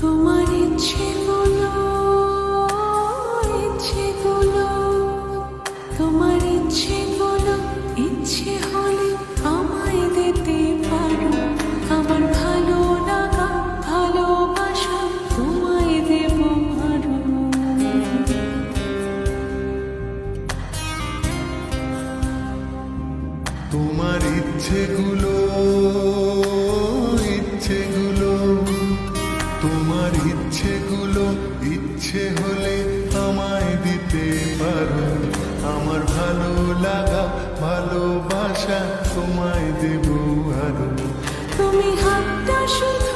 তোমার ইচ্ছেগুলো, ইচ্ছেগুলো, তোমার ইচ্ছেগুলো, ইচ্ছে হলে আমায় দিতে পারো। আমার ভালো লাগা, ভালোবাসা তোমায় দেব আরো। তোমার ইচ্ছেগুলো, ইচ্ছেগুলো, তোমার ইচ্ছেগুলো, ইচ্ছে হলে আমায় দিতে পারো। আমার ভালো লাগা, ভালোবাসা তোমায় দেব আরো। তুমি হাতটা শুধু